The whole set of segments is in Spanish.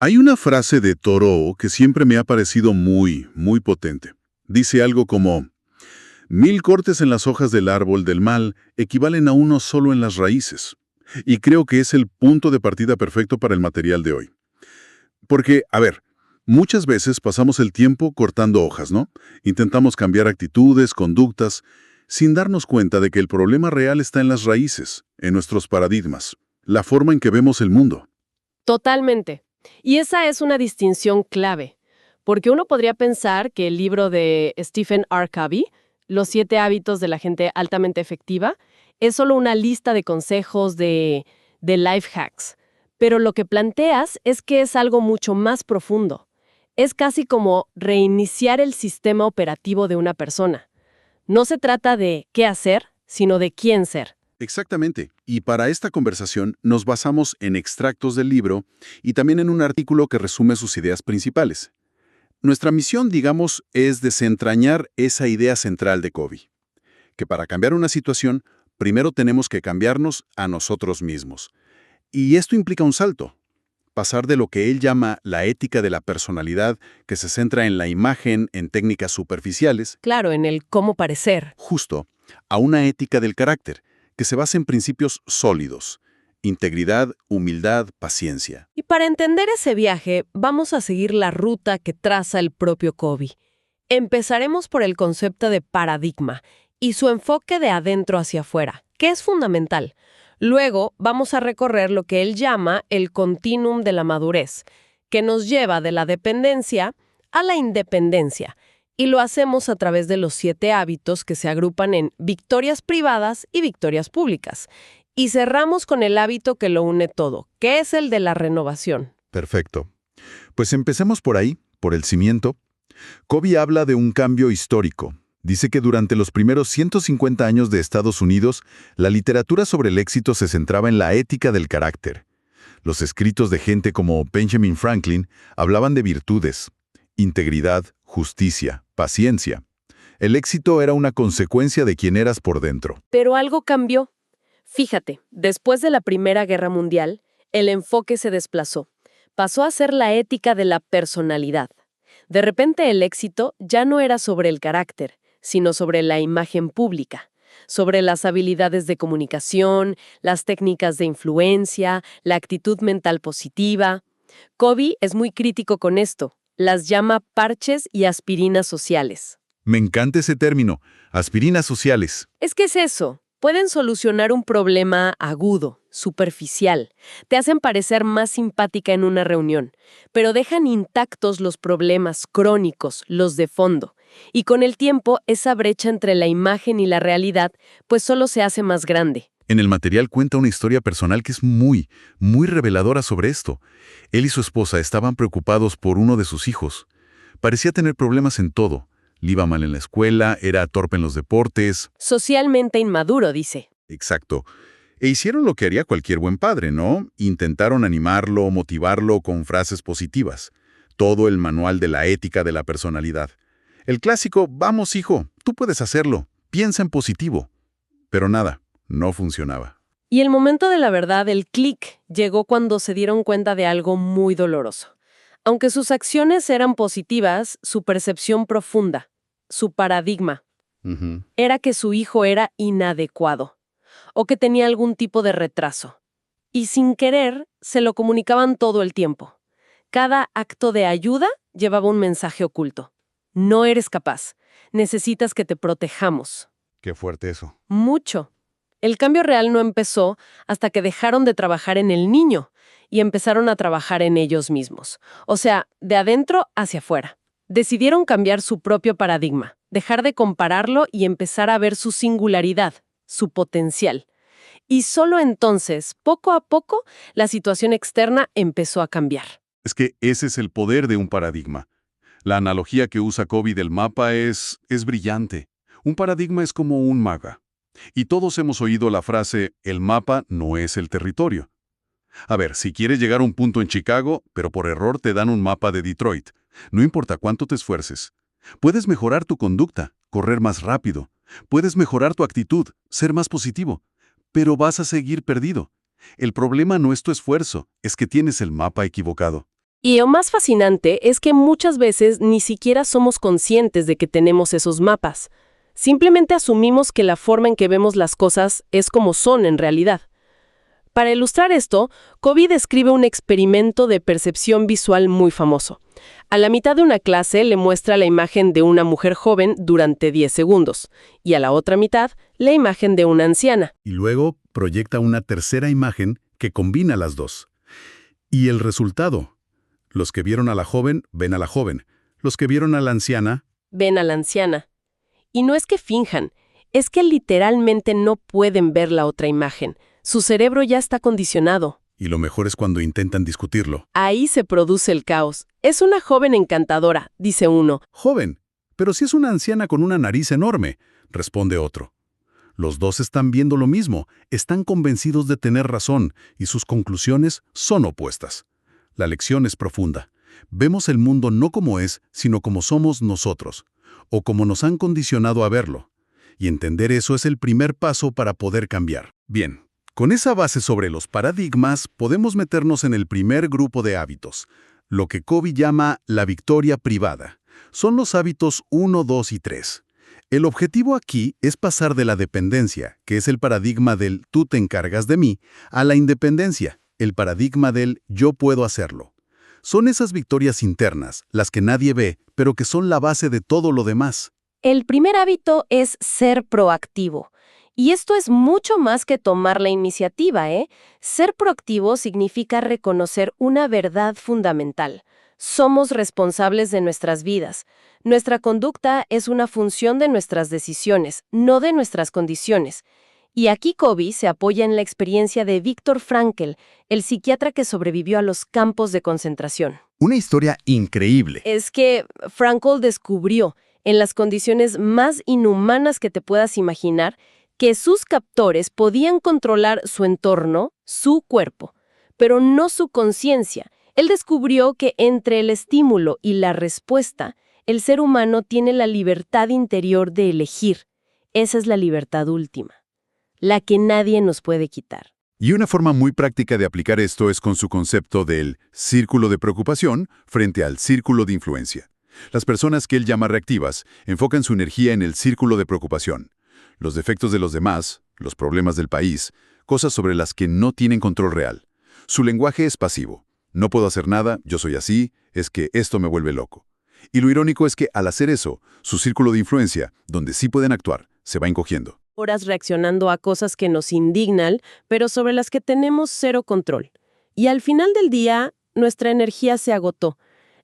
Hay una frase de Thoreau que siempre me ha parecido muy potente. Dice algo como, 1000 cortes en las hojas del árbol del mal equivalen a uno solo en las raíces. Y creo que es el punto de partida perfecto para el material de hoy. Porque, a ver, muchas veces pasamos el tiempo cortando hojas, ¿no? Intentamos cambiar actitudes, conductas, sin darnos cuenta de que el problema real está en las raíces, en nuestros paradigmas, la forma en que vemos el mundo. Totalmente. Y esa es una distinción clave, porque uno podría pensar que el libro de Stephen R. Covey, Los 7 hábitos de la gente altamente efectiva, es solo una lista de consejos de life hacks. Pero lo que planteas es que es algo mucho más profundo. Es casi como reiniciar el sistema operativo de una persona. No se trata de qué hacer, sino de quién ser. Exactamente. Y para esta conversación nos basamos en extractos del libro y también en un artículo que resume sus ideas principales. Nuestra misión, digamos, es desentrañar esa idea central de Covey, que para cambiar una situación, primero tenemos que cambiarnos a nosotros mismos. Y esto implica un salto, pasar de lo que él llama la ética de la personalidad, que se centra en la imagen, en técnicas superficiales, Claro, en el cómo parecer. justo, a una ética del carácter, que se basa en principios sólidos: integridad, humildad, paciencia. Y para entender ese viaje, vamos a seguir la ruta que traza el propio Covey. Empezaremos por el concepto de paradigma y su enfoque de adentro hacia afuera, que es fundamental. Luego vamos a recorrer lo que él llama el continuum de la madurez, que nos lleva de la dependencia a la independencia, y lo hacemos a través de los 7 hábitos que se agrupan en victorias privadas y victorias públicas. Y cerramos con el hábito que lo une todo, que es el de la renovación. Perfecto. Pues empecemos por ahí, por el cimiento. Covey habla de un cambio histórico. Dice que durante los primeros 150 años de Estados Unidos, la literatura sobre el éxito se centraba en la ética del carácter. Los escritos de gente como Benjamin Franklin hablaban de virtudes: integridad, justicia, paciencia. El éxito era una consecuencia de quién eras por dentro. Pero algo cambió. Fíjate, después de la Primera Guerra Mundial, el enfoque se desplazó. Pasó a ser la ética de la personalidad. De repente el éxito ya no era sobre el carácter, sino sobre la imagen pública, sobre las habilidades de comunicación, las técnicas de influencia, la actitud mental positiva. Covey es muy crítico con esto. Las llama parches y aspirinas sociales. Me encanta ese término, aspirinas sociales. Es que es eso. Pueden solucionar un problema agudo, superficial. Te hacen parecer más simpática en una reunión, pero dejan intactos los problemas crónicos, los de fondo. Y con el tiempo, esa brecha entre la imagen y la realidad, pues solo se hace más grande. En el material cuenta una historia personal que es muy reveladora sobre esto. Él y su esposa estaban preocupados por uno de sus hijos. Parecía tener problemas en todo. Le iba mal en la escuela, era torpe en los deportes. Socialmente inmaduro, dice. Exacto. E hicieron lo que haría cualquier buen padre, ¿no? Intentaron animarlo, motivarlo con frases positivas. Todo el manual de la ética de la personalidad. El clásico, vamos hijo, tú puedes hacerlo, piensa en positivo. Pero nada, no funcionaba. Y el momento de la verdad, el clic, llegó cuando se dieron cuenta de algo muy doloroso. Aunque sus acciones eran positivas, su percepción profunda, su paradigma, era que su hijo era inadecuado o que tenía algún tipo de retraso. Y sin querer, se lo comunicaban todo el tiempo. Cada acto de ayuda llevaba un mensaje oculto. No eres capaz. Necesitas que te protejamos. Qué fuerte eso. Mucho. El cambio real no empezó hasta que dejaron de trabajar en el niño y empezaron a trabajar en ellos mismos. O sea, de adentro hacia afuera. Decidieron cambiar su propio paradigma, dejar de compararlo y empezar a ver su singularidad, su potencial. Y solo entonces, poco a poco, la situación externa empezó a cambiar. Es que ese es el poder de un paradigma. La analogía que usa Covey del mapa es brillante. Un paradigma es como un mapa. Y todos hemos oído la frase, el mapa no es el territorio. A ver, si quieres llegar a un punto en Chicago, pero por error te dan un mapa de Detroit, no importa cuánto te esfuerces. Puedes mejorar tu conducta, correr más rápido. Puedes mejorar tu actitud, ser más positivo. Pero vas a seguir perdido. El problema no es tu esfuerzo, es que tienes el mapa equivocado. Y lo más fascinante es que muchas veces ni siquiera somos conscientes de que tenemos esos mapas. Simplemente asumimos que la forma en que vemos las cosas es como son en realidad. Para ilustrar esto, Covey describe un experimento de percepción visual muy famoso. A la mitad de una clase le muestra la imagen de una mujer joven durante 10 segundos y a la otra mitad la imagen de una anciana. Y luego proyecta una tercera imagen que combina las dos. Y el resultado: los que vieron a la joven ven a la joven, los que vieron a la anciana. Ven a la anciana. Y no es que finjan, es que literalmente no pueden ver la otra imagen. Su cerebro ya está condicionado. Y lo mejor es cuando intentan discutirlo. Ahí se produce el caos. Es una joven encantadora, dice uno. Joven, pero si es una anciana con una nariz enorme, responde otro. Los dos están viendo lo mismo, están convencidos de tener razón, y sus conclusiones son opuestas. La lección es profunda. Vemos el mundo no como es, sino como somos nosotros, o como nos han condicionado a verlo. Y entender eso es el primer paso para poder cambiar. Bien, con esa base sobre los paradigmas, podemos meternos en el primer grupo de hábitos, lo que Covey llama la victoria privada. Son los hábitos 1, 2 y 3. El objetivo aquí es pasar de la dependencia, que es el paradigma del tú te encargas de mí, a la independencia, el paradigma del yo puedo hacerlo. Son esas victorias internas, las que nadie ve, pero que son la base de todo lo demás. El primer hábito es ser proactivo. Y esto es mucho más que tomar la iniciativa, ¿eh? Ser proactivo significa reconocer una verdad fundamental. Somos responsables de nuestras vidas. Nuestra conducta es una función de nuestras decisiones, no de nuestras condiciones. Y aquí Covey se apoya en la experiencia de Viktor Frankl, el psiquiatra que sobrevivió a los campos de concentración. Una historia increíble. Es que Frankl descubrió, en las condiciones más inhumanas que te puedas imaginar, que sus captores podían controlar su entorno, su cuerpo, pero no su conciencia. Él descubrió que entre el estímulo y la respuesta, el ser humano tiene la libertad interior de elegir. Esa es la libertad última, la que nadie nos puede quitar. Y una forma muy práctica de aplicar esto es con su concepto del círculo de preocupación frente al círculo de influencia. Las personas que él llama reactivas enfocan su energía en el círculo de preocupación. Los defectos de los demás, los problemas del país, cosas sobre las que no tienen control real. Su lenguaje es pasivo. No puedo hacer nada, yo soy así, es que esto me vuelve loco. Y lo irónico es que al hacer eso, su círculo de influencia, donde sí pueden actuar, se va encogiendo. Horas reaccionando a cosas que nos indignan, pero sobre las que tenemos cero control. Y al final del día, nuestra energía se agotó.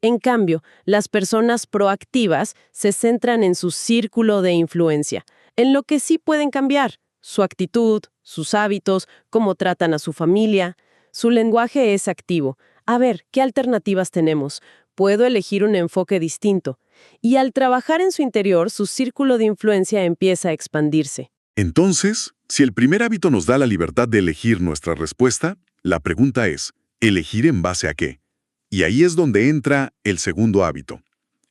En cambio, las personas proactivas se centran en su círculo de influencia, en lo que sí pueden cambiar, su actitud, sus hábitos, cómo tratan a su familia. Su lenguaje es activo. A ver, ¿qué alternativas tenemos? Puedo elegir un enfoque distinto. Y al trabajar en su interior, su círculo de influencia empieza a expandirse. Entonces, si el primer hábito nos da la libertad de elegir nuestra respuesta, la pregunta es, ¿elegir en base a qué? Y ahí es donde entra el segundo hábito.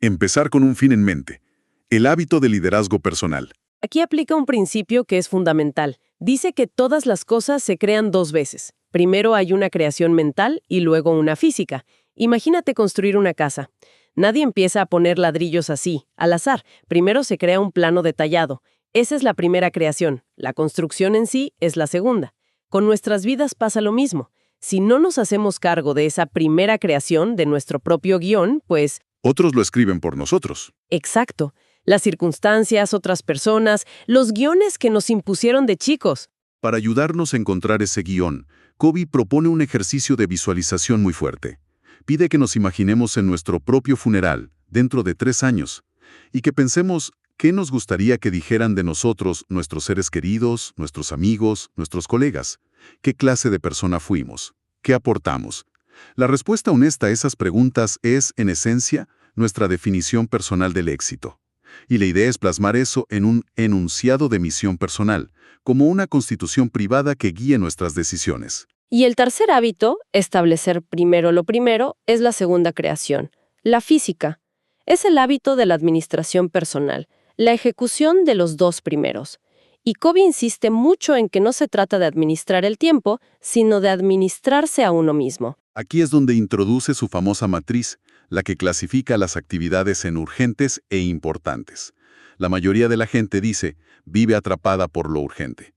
Empezar con un fin en mente. El hábito de liderazgo personal. Aquí aplica un principio que es fundamental. Dice que todas las cosas se crean dos veces. Primero hay una creación mental y luego una física. Imagínate construir una casa. Nadie empieza a poner ladrillos así, al azar. Primero se crea un plano detallado. Esa es la primera creación. La construcción en sí es la segunda. Con nuestras vidas pasa lo mismo. Si no nos hacemos cargo de esa primera creación, de nuestro propio guión, pues... Otros lo escriben por nosotros. Exacto. Las circunstancias, otras personas, los guiones que nos impusieron de chicos. Para ayudarnos a encontrar ese guión, Covey propone un ejercicio de visualización muy fuerte. Pide que nos imaginemos en nuestro propio funeral, dentro de 3 años, y que pensemos qué nos gustaría que dijeran de nosotros nuestros seres queridos, nuestros amigos, nuestros colegas. ¿Qué clase de persona fuimos? ¿Qué aportamos? La respuesta honesta a esas preguntas es, en esencia, nuestra definición personal del éxito. Y la idea es plasmar eso en un enunciado de misión personal, como una constitución privada que guíe nuestras decisiones. Y el tercer hábito, establecer primero lo primero, es la segunda creación, la física. Es el hábito de la administración personal, la ejecución de los dos primeros. Y Covey insiste mucho en que no se trata de administrar el tiempo, sino de administrarse a uno mismo. Aquí es donde introduce su famosa matriz, la que clasifica las actividades en urgentes e importantes. La mayoría de la gente dice, vive atrapada por lo urgente.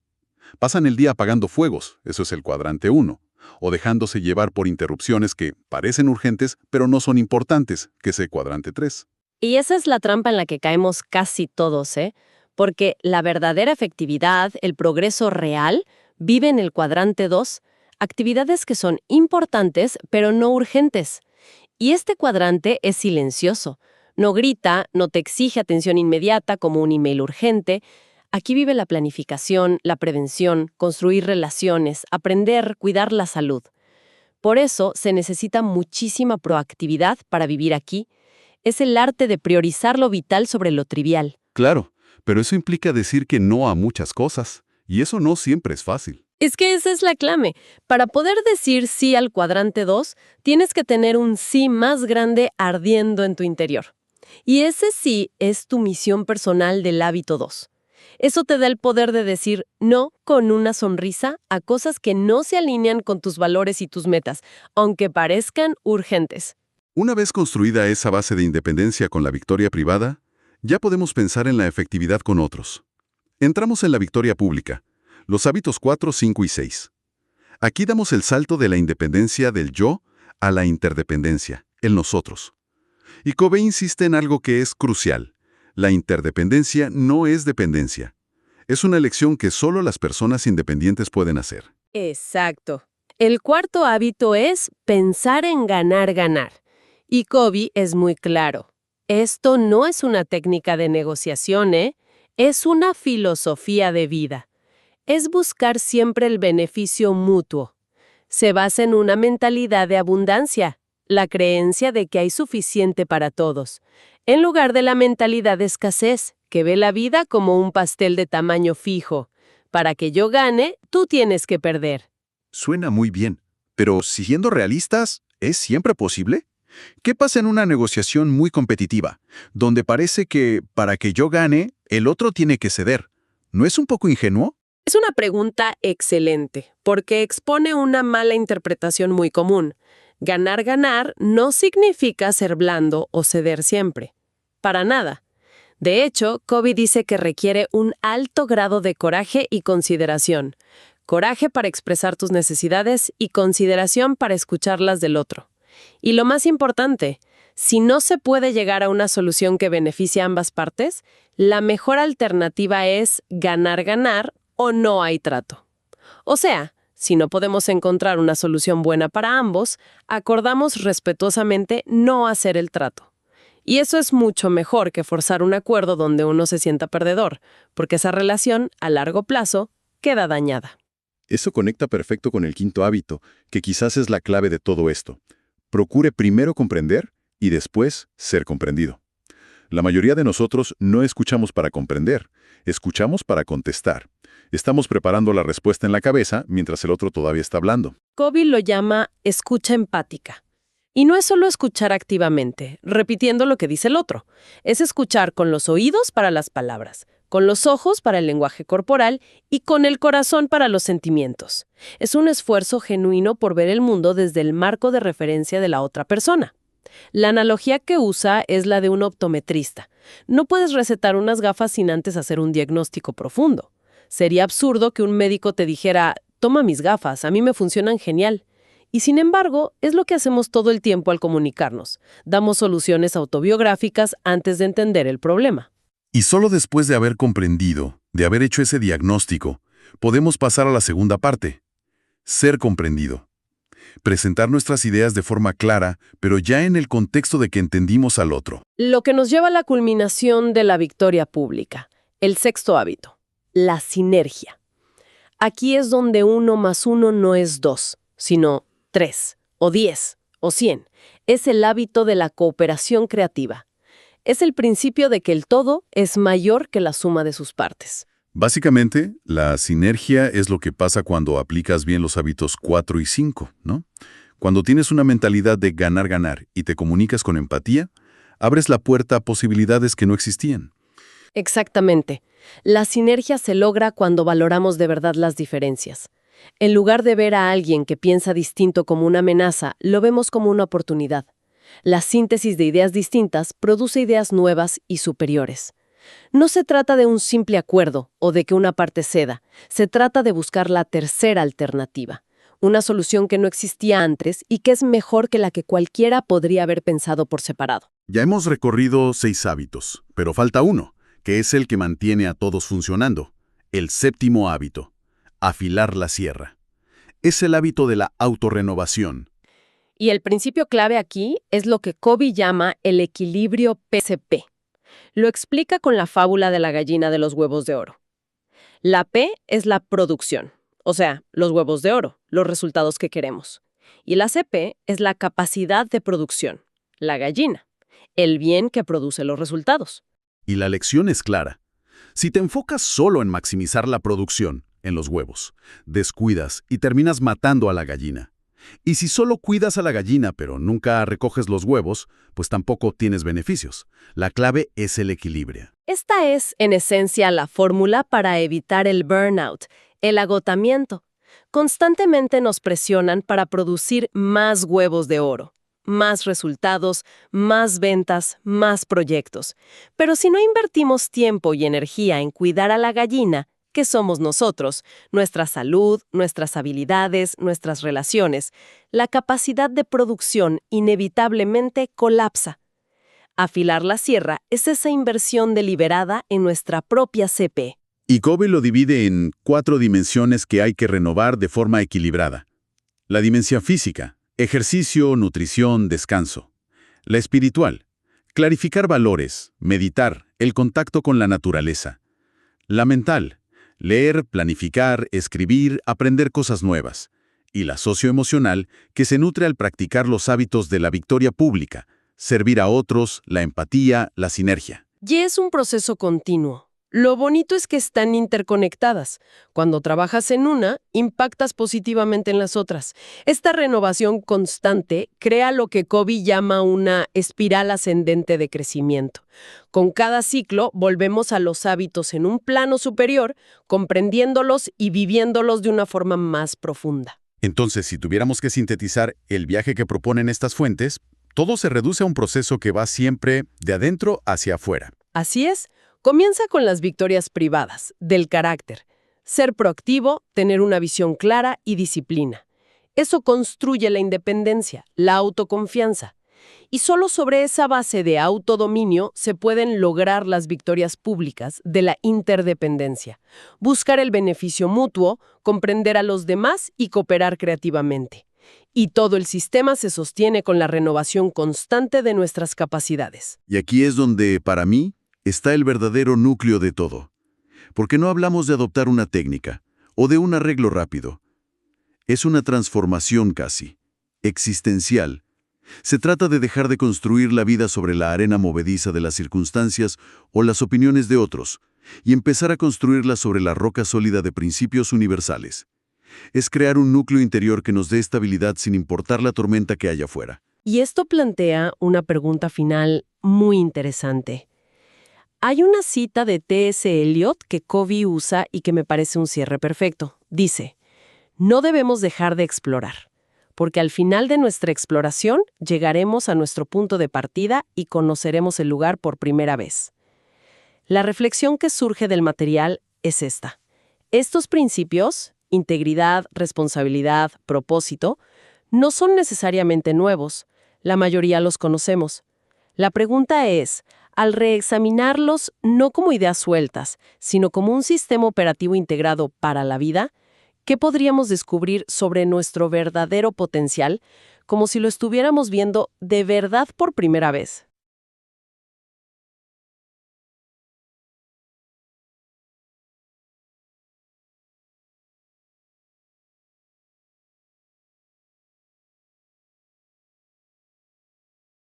Pasan el día apagando fuegos, eso es el cuadrante 1, o dejándose llevar por interrupciones que parecen urgentes, pero no son importantes, que es el cuadrante 3. Y esa es la trampa en la que caemos casi todos, ¿eh? Porque la verdadera efectividad, el progreso real, vive en el cuadrante 2, actividades que son importantes, pero no urgentes. Y este cuadrante es silencioso. No grita, no te exige atención inmediata como un email urgente. Aquí vive la planificación, la prevención, construir relaciones, aprender, cuidar la salud. Por eso se necesita muchísima proactividad para vivir aquí. Es el arte de priorizar lo vital sobre lo trivial. Claro, pero eso implica decir que no a muchas cosas, y eso no siempre es fácil. Es que esa es la clave. Para poder decir sí al cuadrante 2, tienes que tener un sí más grande ardiendo en tu interior. Y ese sí es tu misión personal del hábito 2. Eso te da el poder de decir no con una sonrisa a cosas que no se alinean con tus valores y tus metas, aunque parezcan urgentes. Una vez construida esa base de independencia con la victoria privada, ya podemos pensar en la efectividad con otros. Entramos en la victoria pública, los hábitos 4, 5 y 6. Aquí damos el salto de la independencia del yo a la interdependencia, el nosotros. Y Covey insiste en algo que es crucial. La interdependencia no es dependencia. Es una elección que solo las personas independientes pueden hacer. Exacto. El cuarto hábito es pensar en ganar, ganar. Y Covey es muy claro. Esto no es una técnica de negociación, es una filosofía de vida. Es buscar siempre el beneficio mutuo. Se basa en una mentalidad de abundancia, la creencia de que hay suficiente para todos, en lugar de la mentalidad de escasez, que ve la vida como un pastel de tamaño fijo. Para que yo gane, tú tienes que perder. Suena muy bien, pero siendo realistas, ¿es siempre posible? ¿Qué pasa en una negociación muy competitiva, donde parece que, para que yo gane, el otro tiene que ceder? ¿No es un poco ingenuo? Es una pregunta excelente, porque expone una mala interpretación muy común. Ganar, ganar no significa ser blando o ceder siempre. Para nada. De hecho, Covey dice que requiere un alto grado de coraje y consideración. Coraje para expresar tus necesidades y consideración para escucharlas del otro. Y lo más importante, si no se puede llegar a una solución que beneficie a ambas partes, la mejor alternativa es ganar, ganar o no hay trato. O sea, si no podemos encontrar una solución buena para ambos, acordamos respetuosamente no hacer el trato. Y eso es mucho mejor que forzar un acuerdo donde uno se sienta perdedor, porque esa relación, a largo plazo, queda dañada. Eso conecta perfecto con el quinto hábito, que quizás es la clave de todo esto. Procure primero comprender y después ser comprendido. La mayoría de nosotros no escuchamos para comprender, escuchamos para contestar. Estamos preparando la respuesta en la cabeza mientras el otro todavía está hablando. Covey lo llama escucha empática. Y no es solo escuchar activamente, repitiendo lo que dice el otro. Es escuchar con los oídos para las palabras, con los ojos para el lenguaje corporal y con el corazón para los sentimientos. Es un esfuerzo genuino por ver el mundo desde el marco de referencia de la otra persona. La analogía que usa es la de un optometrista. No puedes recetar unas gafas sin antes hacer un diagnóstico profundo. Sería absurdo que un médico te dijera, toma mis gafas, a mí me funcionan genial. Y sin embargo, es lo que hacemos todo el tiempo al comunicarnos. Damos soluciones autobiográficas antes de entender el problema. Y solo después de haber comprendido, de haber hecho ese diagnóstico, podemos pasar a la segunda parte. Ser comprendido. Presentar nuestras ideas de forma clara, pero ya en el contexto de que entendimos al otro. Lo que nos lleva a la culminación de la victoria pública. El sexto hábito. La sinergia. Aquí es donde 1 más 1 no es 2, sino 3, o 10, o 100. Es el hábito de la cooperación creativa. Es el principio de que el todo es mayor que la suma de sus partes. Básicamente, la sinergia es lo que pasa cuando aplicas bien los hábitos 4 y 5, ¿no? Cuando tienes una mentalidad de ganar, ganar y te comunicas con empatía, abres la puerta a posibilidades que no existían. Exactamente. La sinergia se logra cuando valoramos de verdad las diferencias. En lugar de ver a alguien que piensa distinto como una amenaza, lo vemos como una oportunidad. La síntesis de ideas distintas produce ideas nuevas y superiores. No se trata de un simple acuerdo o de que una parte ceda, se trata de buscar la tercera alternativa, una solución que no existía antes y que es mejor que la que cualquiera podría haber pensado por separado. Ya hemos recorrido 6 hábitos, pero falta uno, que es el que mantiene a todos funcionando. El séptimo hábito: afilar la sierra. Es el hábito de la autorrenovación. Y el principio clave aquí es lo que Covey llama el equilibrio PCP. Lo explica con la fábula de la gallina de los huevos de oro. La P es la producción, o sea, los huevos de oro, los resultados que queremos. Y la CP es la capacidad de producción, la gallina, el bien que produce los resultados. Y la lección es clara. Si te enfocas solo en maximizar la producción, en los huevos, descuidas y terminas matando a la gallina. Y si solo cuidas a la gallina pero nunca recoges los huevos, pues tampoco tienes beneficios. La clave es el equilibrio. Esta es, en esencia, la fórmula para evitar el burnout, el agotamiento. Constantemente nos presionan para producir más huevos de oro, más resultados, más ventas, más proyectos. Pero si no invertimos tiempo y energía en cuidar a la gallina, que somos nosotros, nuestra salud, nuestras habilidades, nuestras relaciones, la capacidad de producción inevitablemente colapsa. Afilar la sierra es esa inversión deliberada en nuestra propia CP. Y Covey lo divide en 4 dimensiones que hay que renovar de forma equilibrada. La dimensión física: ejercicio, nutrición, descanso. La espiritual: clarificar valores, meditar, el contacto con la naturaleza. La mental: leer, planificar, escribir, aprender cosas nuevas. Y la socioemocional, que se nutre al practicar los hábitos de la victoria pública, servir a otros, la empatía, la sinergia. Y es un proceso continuo. Lo bonito es que están interconectadas. Cuando trabajas en una, impactas positivamente en las otras. Esta renovación constante crea lo que Covey llama una espiral ascendente de crecimiento. Con cada ciclo, volvemos a los hábitos en un plano superior, comprendiéndolos y viviéndolos de una forma más profunda. Entonces, si tuviéramos que sintetizar el viaje que proponen estas fuentes, todo se reduce a un proceso que va siempre de adentro hacia afuera. Así es. Comienza con las victorias privadas, del carácter. Ser proactivo, tener una visión clara y disciplina. Eso construye la independencia, la autoconfianza. Y solo sobre esa base de autodominio se pueden lograr las victorias públicas de la interdependencia. Buscar el beneficio mutuo, comprender a los demás y cooperar creativamente. Y todo el sistema se sostiene con la renovación constante de nuestras capacidades. Y aquí es donde, para mí, está el verdadero núcleo de todo. Porque no hablamos de adoptar una técnica o de un arreglo rápido. Es una transformación casi existencial. Se trata de dejar de construir la vida sobre la arena movediza de las circunstancias o las opiniones de otros y empezar a construirla sobre la roca sólida de principios universales. Es crear un núcleo interior que nos dé estabilidad sin importar la tormenta que haya afuera. Y esto plantea una pregunta final muy interesante. Hay una cita de T.S. Eliot que Covey usa y que me parece un cierre perfecto. Dice: no debemos dejar de explorar, porque al final de nuestra exploración llegaremos a nuestro punto de partida y conoceremos el lugar por primera vez. La reflexión que surge del material es esta. Estos principios, integridad, responsabilidad, propósito, no son necesariamente nuevos. La mayoría los conocemos. La pregunta es, al reexaminarlos no como ideas sueltas, sino como un sistema operativo integrado para la vida, ¿qué podríamos descubrir sobre nuestro verdadero potencial, como si lo estuviéramos viendo de verdad por primera vez?